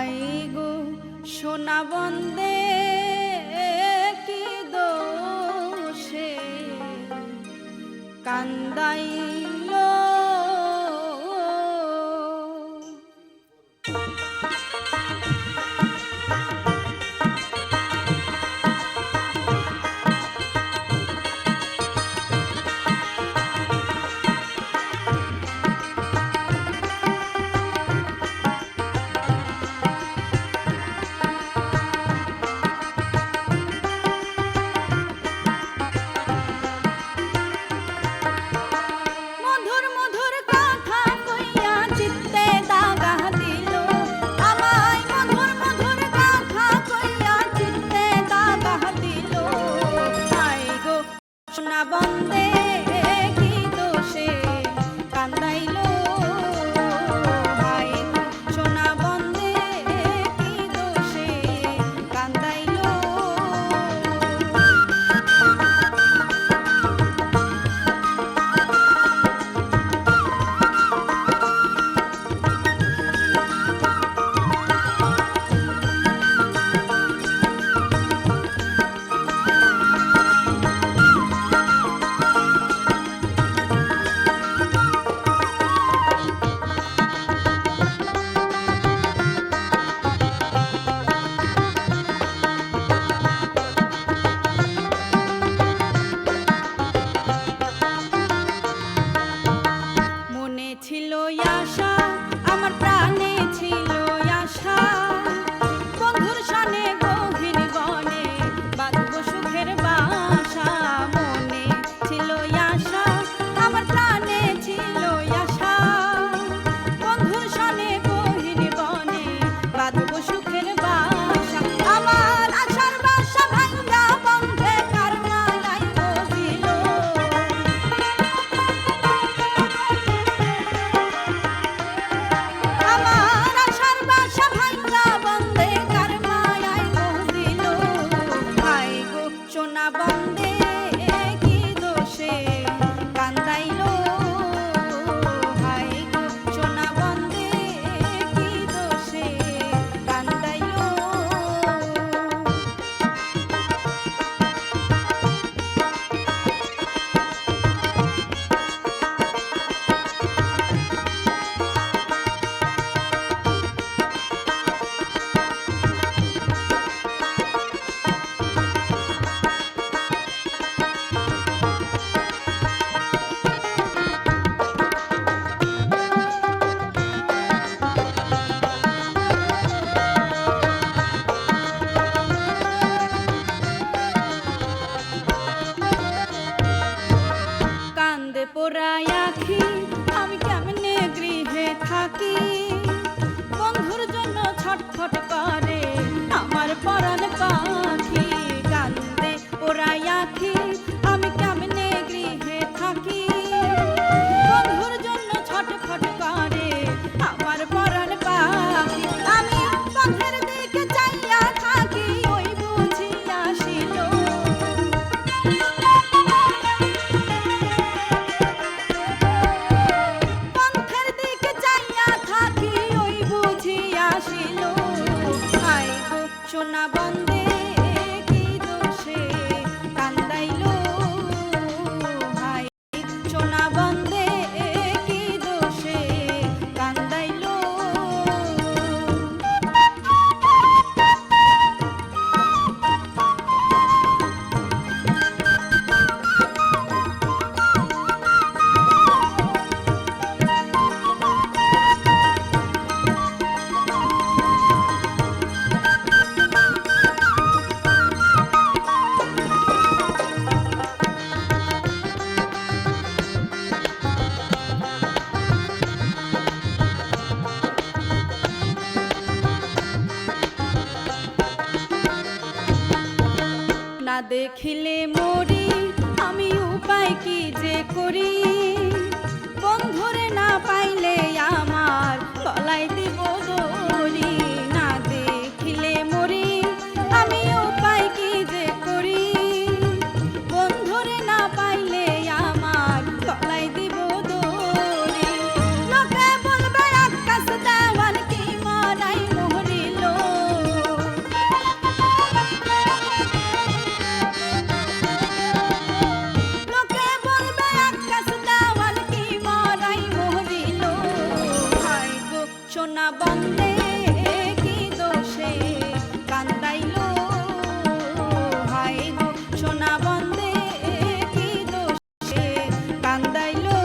high গো সোনা বন্দে কি দোষে কান্দাইল সোনা বন্দে কি দোষে কান্দাইল হায় সোনা বন্দে কি দোষে কান্দাইল ছিল আশা আমার প্রাণে ছিল আশা বন্ধুর সনে গহীন বনে বাঁধব সুখের বাসা মনে ছিল আশা আমার প্রাণে ছিল আশা বন্ধুর সনে গহীন বনে বাঁধব সুখের বাসা আমার আশার বাসা ভাঙা বন্ধে কার মালাই বসিল সোনা বন্দে কি দোষে কান্দাইল হায় গো সোনা বন্দে কি দোষে কান্দাইল পোড়াই আখি আমি কেমনে গৃহে থাকি বন্ধুর জন্য ছটফট করে আমার পরাণ পাখি কান্দে পোড়াই আখি আমি কেমনে গৃহে থাকি বন্ধুর জন্য ছটফট করে আমার পরাণ পাখি আমি পথের দিকে চাইয়া থাকি ওই বুঝি আসিল সোনা বন্দে কি দোষে কান্দাইল হায় সোনা বন্দে কি দোষে কান্দাইল না দেখিলে মরি আমি উপায় কি যে করি বন্ধুরে না পাইলে আমার গলায় দিব দড়ি না দেখিলে মরি আমি উপায় কি যে করি বন্ধুরে না পাইলে আমার গলায় দিব দড়ি লোকে বলবে আকাশ দেওয়ান কি মারাই মরিল দোষে কান্দাইলো হায় গো সোনা বন্দে কি দোষে কান্দাইলো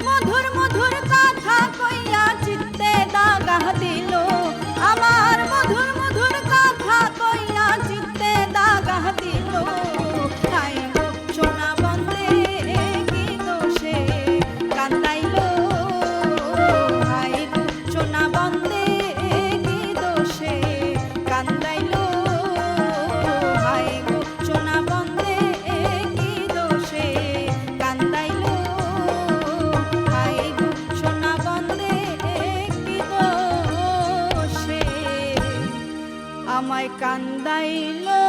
মধুর মধুর কথা কইয়া চিত্তে দাগা দিল আমার মধুর মধুর কথা কইয়া চিত্তে দাগা দিল হায় গো সোনা বন্দে কি দোষে কান্দাইলো হায় গো সোনা বন্দে কি দোষে কান্দাইলো হায় গো সোনা বন্দে কি দোষে কান্দাইলো হায় গো সোনা বন্দে কি দোষে আমায় কান্দাইলো